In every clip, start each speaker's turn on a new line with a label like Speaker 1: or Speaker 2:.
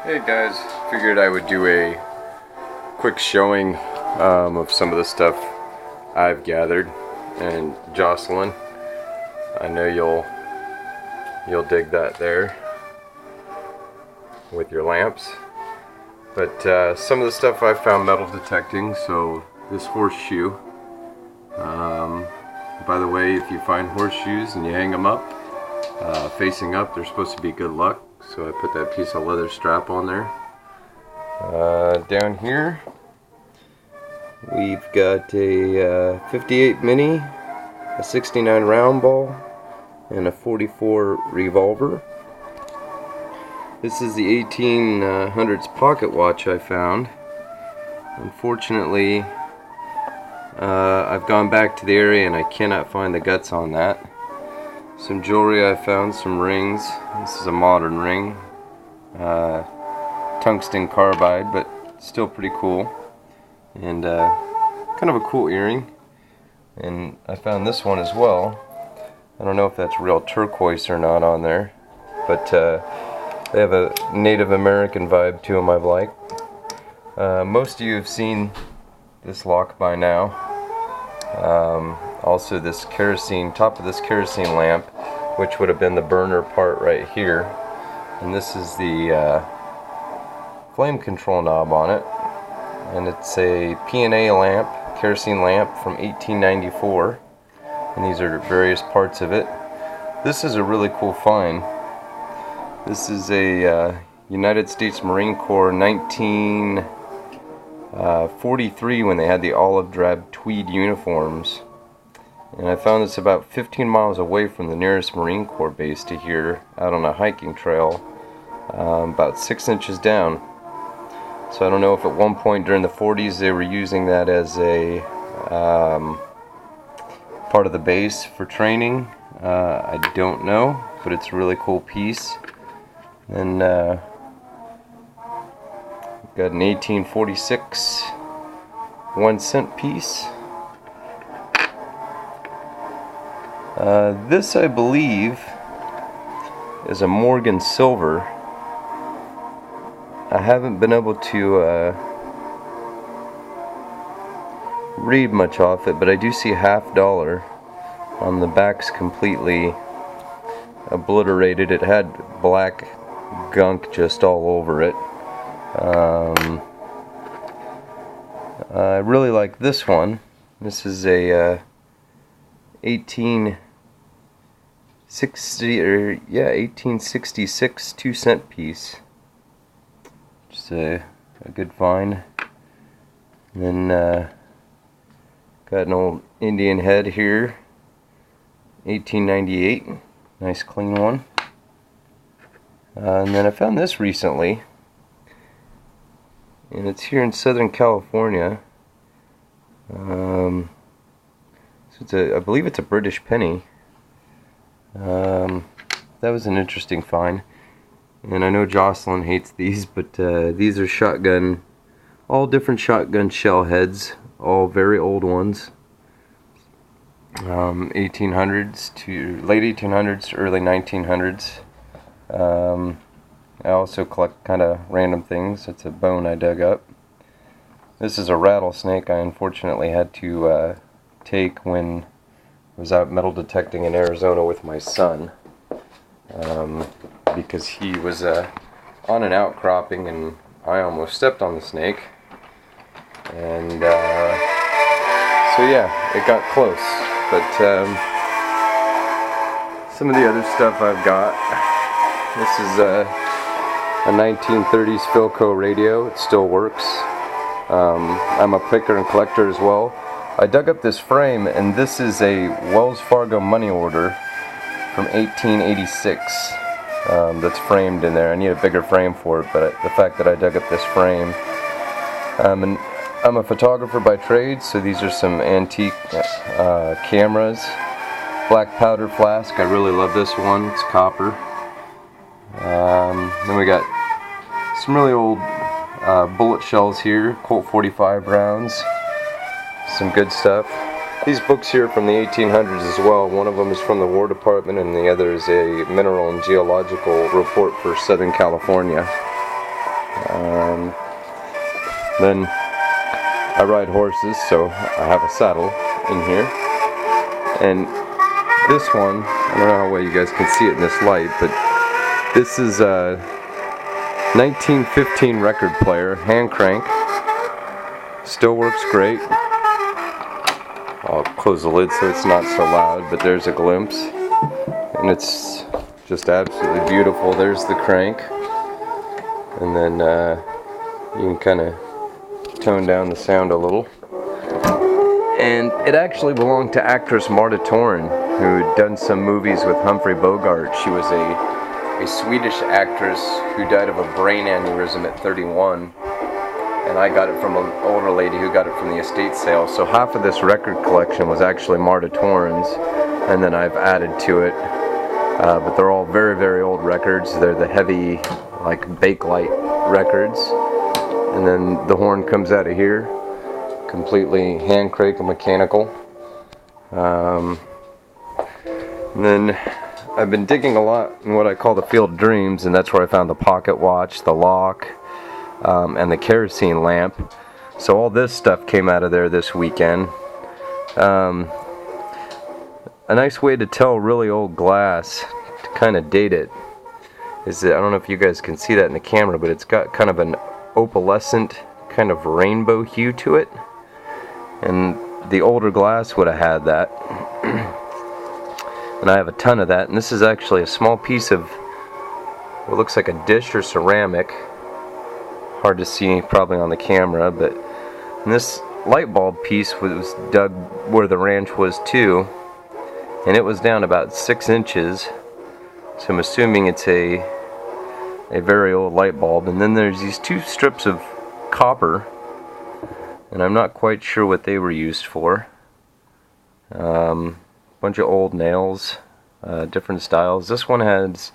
Speaker 1: Hey guys, figured I would do a quick showing of some of the stuff I've gathered. And Jocelyn, I know you'll dig that there with your lamps. But some of the stuff I found metal detecting. So this horseshoe. By the way, if you find horseshoes and you hang them up facing up, they're supposed to be good luck. So I put that piece of leather strap on there. Down here we've got a 58 mini, a 69 round ball, and a 44 revolver. This is the 1800s pocket watch I found. Unfortunately, I've gone back to the area and I cannot find the guts on that. Some jewelry I found, some rings. This is a modern ring. Tungsten carbide, but still pretty cool. And kind of a cool earring. And I found this one as well. I don't know if that's real turquoise or not on there, but they have a Native American vibe to them I've liked. Most of you have seen this lock by now. Also this kerosene, top of this kerosene lamp, which would have been the burner part right here. And this is the flame control knob on it. And it's a P&A lamp, kerosene lamp from 1894. And these are various parts of it. This is a really cool find. This is a United States Marine Corps 1943 when they had the olive drab tweed uniforms. And I found this about 15 miles away from the nearest Marine Corps base to here, out on a hiking trail, about 6 inches down. So I don't know if at one point during the 40s they were using that as a part of the base for training. I don't know, but it's a really cool piece. And got an 1846 1-cent piece. This, I believe, is a Morgan silver. I haven't been able to read much off it, but I do see $50 on the back's completely obliterated. It had black gunk just all over it. I really like this one. This is a 1866 2-cent piece. Just a good find. And then got an old Indian head here, 1898. Nice clean one. And then I found this recently, and it's here in Southern California. So it's I believe it's a British penny. That was an interesting find. And I know Jocelyn hates these, but these are shotgun, all different shotgun shell heads, all very old ones. 1800s to late 1800s to early 1900s. I also collect kind of random things. It's a bone I dug up. This is a rattlesnake I unfortunately had to take when I was out metal detecting in Arizona with my son, because he was on an outcropping and I almost stepped on the snake, and so yeah, it got close. But some of the other stuff I've got, this is a 1930s Philco radio. It still works. I'm a picker and collector as well. I dug up this frame, and this is a Wells Fargo money order from 1886 that's framed in there. I need a bigger frame for it, but the fact that I dug up this frame, and I'm a photographer by trade, so these are some antique cameras. Black powder flask, I really love this one, it's copper. Then we got some really old bullet shells here, Colt 45 rounds, some good stuff. These books here from the 1800s as well. One of them is from the War Department and the other is a mineral and geological report for Southern California. Then I ride horses, so I have a saddle in here. And this one, I don't know how well you guys can see it in this light, but this is a 1915 record player, hand crank. Still works great. I'll close the lid so it's not so loud, but there's a glimpse. And it's just absolutely beautiful. There's the crank. And then you can kind of tone down the sound a little. And it actually belonged to actress Marta Torn, who had done some movies with Humphrey Bogart. She was a Swedish actress who died of a brain aneurysm at 31. And I got it from an older lady who got it from the estate sale. So half of this record collection was actually Marta Torn's, and then I've added to it. But they're all very, very old records. They're the heavy, like, Bakelite records. And then the horn comes out of here, completely hand crank and mechanical. And then I've been digging a lot in what I call the field of dreams, and that's where I found the pocket watch, the lock, and the kerosene lamp. So all this stuff came out of there this weekend. A nice way to tell really old glass, to kind of date it, is that, I don't know if you guys can see that in the camera, but it's got kind of an opalescent kind of rainbow hue to it. And the older glass would have had that. And I have a ton of that. And this is actually a small piece of what looks like a dish or ceramic. Hard to see probably on the camera, but this light bulb piece was dug where the ranch was too, and it was down about 6 inches, so I'm assuming it's a very old light bulb. And then there's these 2 strips of copper, and I'm not quite sure what they were used for. Bunch of old nails, different styles. This one has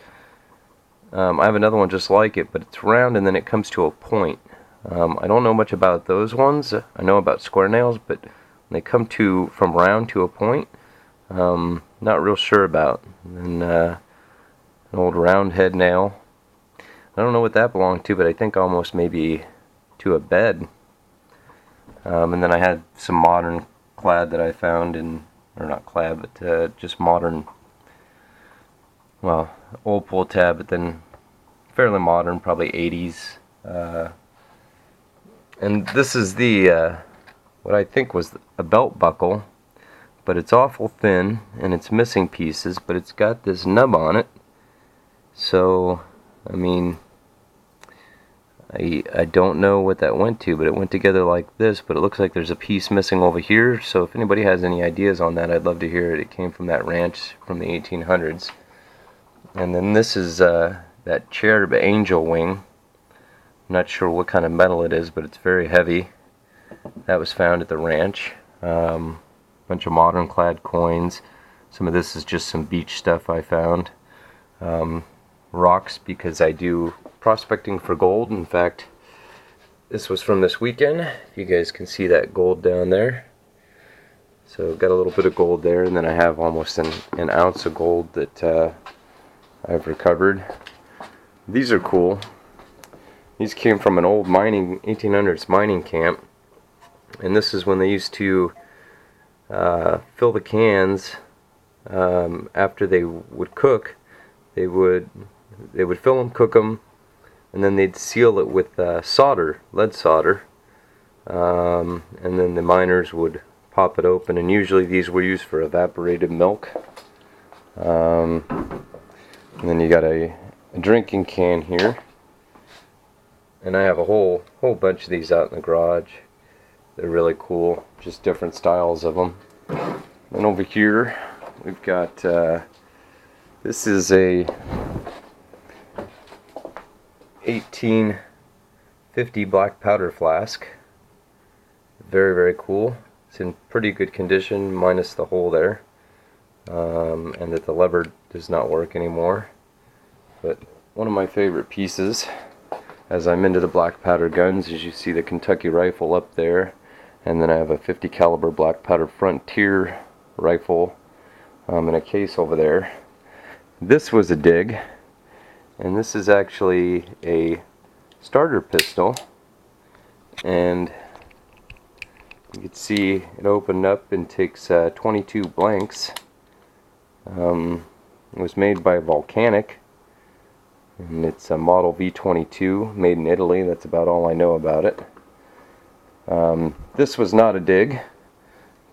Speaker 1: I have another one just like it, but it's round and then it comes to a point. I don't know much about those ones. I know about square nails, but when they come from round to a point, not real sure about. And an old round head nail. I don't know what that belonged to, but I think almost maybe to a bed. And then I had some modern clad that I found or not clad, but just modern, well, old pull tab, but then fairly modern, probably 80s. And this is the what I think was a belt buckle, but it's awful thin and it's missing pieces, but it's got this nub on it. So I mean, I don't know what that went to, but it went together like this, but it looks like there's a piece missing over here. So if anybody has any ideas on that, I'd love to hear it. It came from that ranch from the 1800s. And then this is that cherub angel wing. I'm not sure what kind of metal it is, but it's very heavy. That was found at the ranch. Bunch of modern clad coins. Some of this is just some beach stuff I found. Rocks, because I do prospecting for gold. In fact, this was from this weekend. You guys can see that gold down there. So got a little bit of gold there, and then I have almost an ounce of gold that I've recovered. These are cool. These came from an old 1800s mining camp, and this is when they used to fill the cans after they would cook. They would fill them, cook them, and then they'd seal it with solder, lead solder, and then the miners would pop it open, and usually these were used for evaporated milk. And then you got a drinking can here, and I have a whole bunch of these out in the garage. They're really cool, just different styles of them. And over here we've got this is a 1850 black powder flask. Very, very cool. It's in pretty good condition, minus the hole there, and that the lever does not work anymore. But one of my favorite pieces, as I'm into the black powder guns, is you see the Kentucky rifle up there, and then I have a 50 caliber black powder Frontier rifle in a case over there. This was a dig, and this is actually a starter pistol, and you can see it opened up and takes 22 blanks. It was made by Volcanic, and it's a model V22 made in Italy. That's about all I know about it. This was not a dig,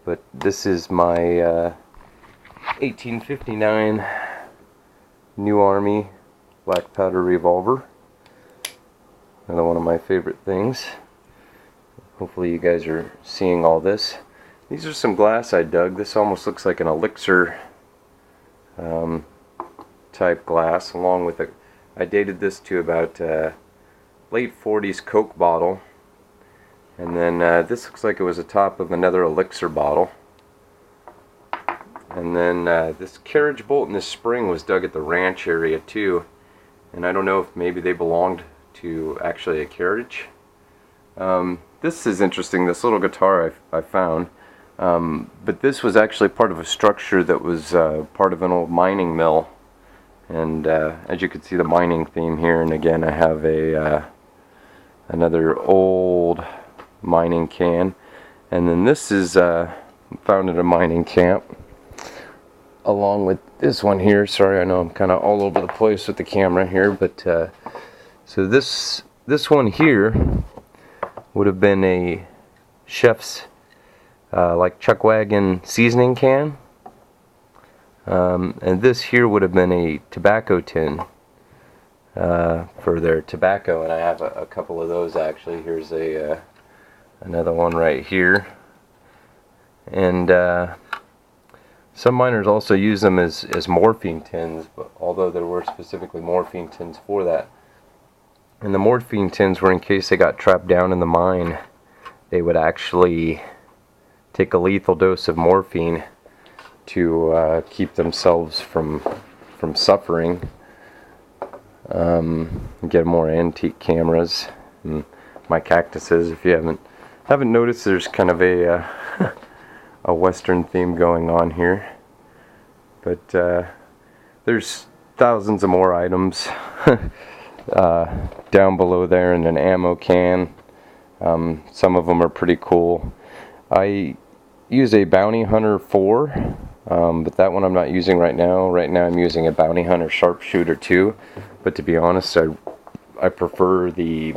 Speaker 1: but this is my 1859 New Army black powder revolver. Another one of my favorite things. Hopefully you guys are seeing all this. These are some glass I dug. This almost looks like an elixir type glass, along with I dated this to about late 40s Coke bottle, and then this looks like it was the top of another elixir bottle. And then this carriage bolt and this spring was dug at the ranch area too, and I don't know if maybe they belonged to actually a carriage. This is interesting, this little guitar I found, but this was actually part of a structure that was part of an old mining mill, and as you can see, the mining theme here. And again, I have another old mining can, and then this is found at a mining camp, along with this one here. Sorry, I know I'm kind of all over the place with the camera here, but so this one here would have been a chef's like chuck wagon seasoning can, and this here would have been a tobacco tin for their tobacco, and I have a couple of those actually. Here's another one right here, and some miners also use them as morphine tins, but although there were specifically morphine tins for that. And the morphine tins were in case they got trapped down in the mine. They would actually take a lethal dose of morphine to keep themselves from suffering. Get more antique cameras and my cactuses. If you haven't noticed, there's kind of a a western theme going on here, but there's thousands of more items down below there in an ammo can. Some of them are pretty cool. I use a Bounty Hunter 4, but that one I'm not using right now. Right now I'm using a Bounty Hunter Sharpshooter 2, but to be honest, I prefer the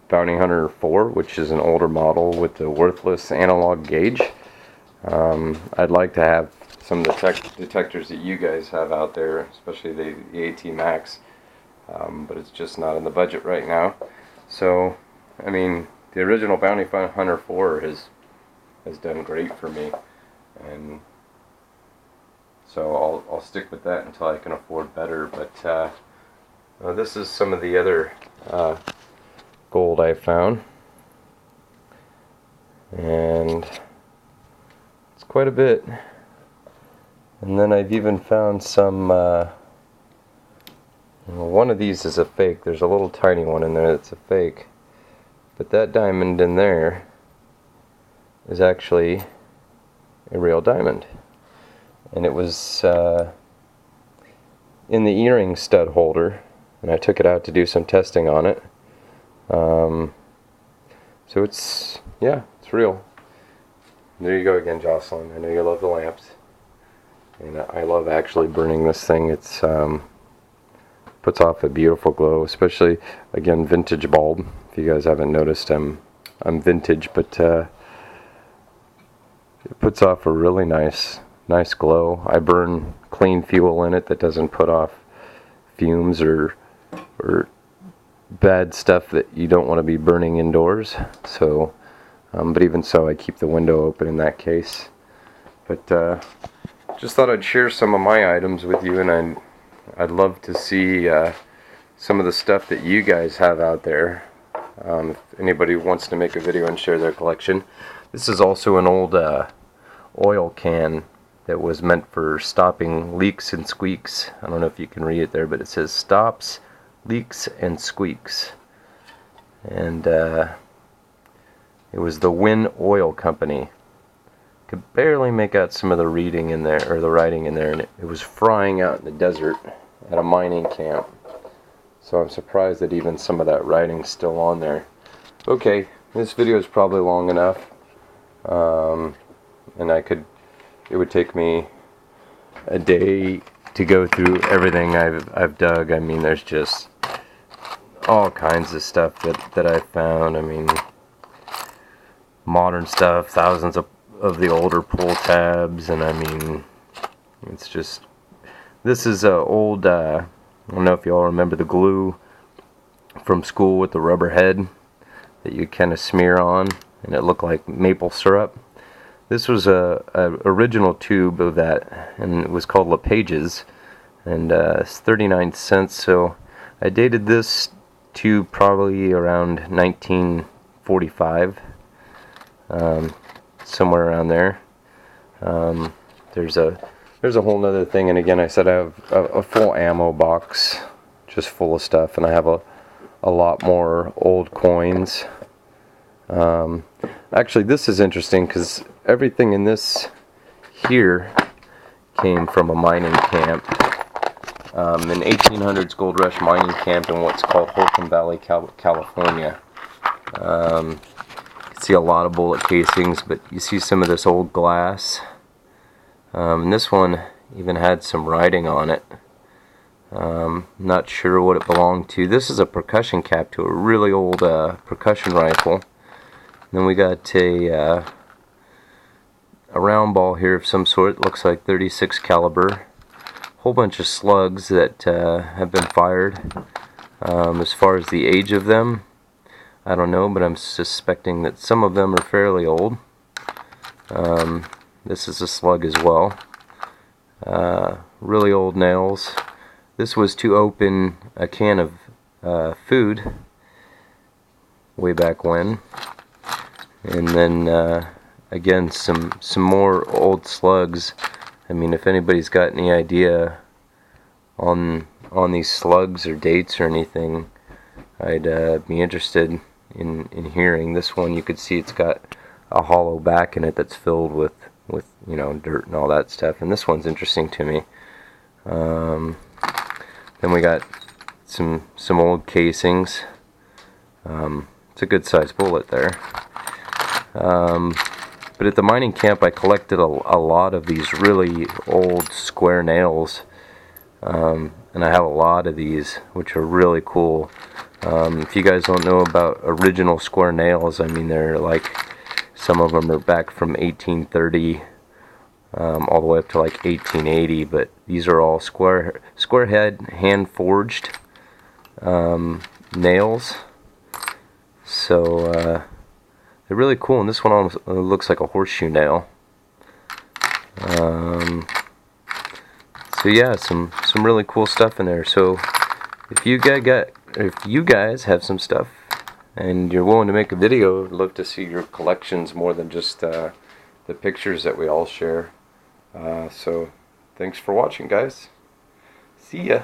Speaker 1: Bounty Hunter 4, which is an older model with the worthless analog gauge. I'd like to have some of the detectors that you guys have out there, especially the AT Max, but it's just not in the budget right now. So, I mean, the original Bounty Hunter 4 has done great for me, and so I'll stick with that until I can afford better. But this is some of the other gold I found, and it's quite a bit. And then I've even found some one of these is a fake. There's a little tiny one in there that's a fake, but that diamond in there is actually a real diamond, and it was in the earring stud holder, and I took it out to do some testing on it. So it's real. There you go again, Jocelyn. I know you love the lamps, and I love actually burning this thing. It's puts off a beautiful glow, especially, again, vintage bulb. If you guys haven't noticed, I'm vintage, but it puts off a really nice glow. I burn clean fuel in it that doesn't put off fumes or bad stuff that you don't want to be burning indoors. So, but even so, I keep the window open in that case. But just thought I'd share some of my items with you, and I'd love to see some of the stuff that you guys have out there. If anybody wants to make a video and share their collection. This is also an old oil can that was meant for stopping leaks and squeaks. I don't know if you can read it there, but it says stops leaks and squeaks. And it was the Win Oil Company. Could barely make out some of the reading in there, or the writing in there, and it was frying out in the desert at a mining camp. So I'm surprised that even some of that writing's still on there. Okay, this video is probably long enough, and it would take me a day to go through everything I've dug. I mean, there's just all kinds of stuff that I found. I mean, modern stuff, thousands of the older pull tabs, and I mean, it's just, this is old, I don't know if you all remember the glue from school with the rubber head that you kind of smear on, and it looked like maple syrup. This was a original tube of that, and it was called LePage's, and it's 39 cents. So I dated this tube probably around 1945, somewhere around there. There's a whole nother thing, and again, I said I have a full ammo box just full of stuff, and I have a lot more old coins. Actually, this is interesting because everything in this here came from a mining camp, an 1800s gold rush mining camp in what's called Huntington Valley, California. You can see a lot of bullet casings, but you see some of this old glass. And this one even had some writing on it. Not sure what it belonged to. This is a percussion cap to a really old percussion rifle. Then we got a round ball here of some sort. Looks like 36 caliber. Whole bunch of slugs that have been fired. As far as the age of them, I don't know, but I'm suspecting that some of them are fairly old. This is a slug as well. Really old nails. This was to open a can of food way back when. And then again, some more old slugs. I mean, if anybody's got any idea on these slugs or dates or anything, I'd be interested in hearing. This one, you could see it's got a hollow back in it that's filled with you know, dirt and all that stuff. And this one's interesting to me. Then we got some old casings. It's a good sized bullet there. But at the mining camp, I collected a lot of these really old square nails, and I have a lot of these, which are really cool. If you guys don't know about original square nails, I mean, they're like, some of them are back from 1830 all the way up to like 1880, but these are all square head, hand forged nails. So they're really cool, and this one almost looks like a horseshoe nail. So yeah, some really cool stuff in there. So if you guys have some stuff and you're willing to make a video, I'd love to see your collections more than just the pictures that we all share. So thanks for watching, guys. See ya.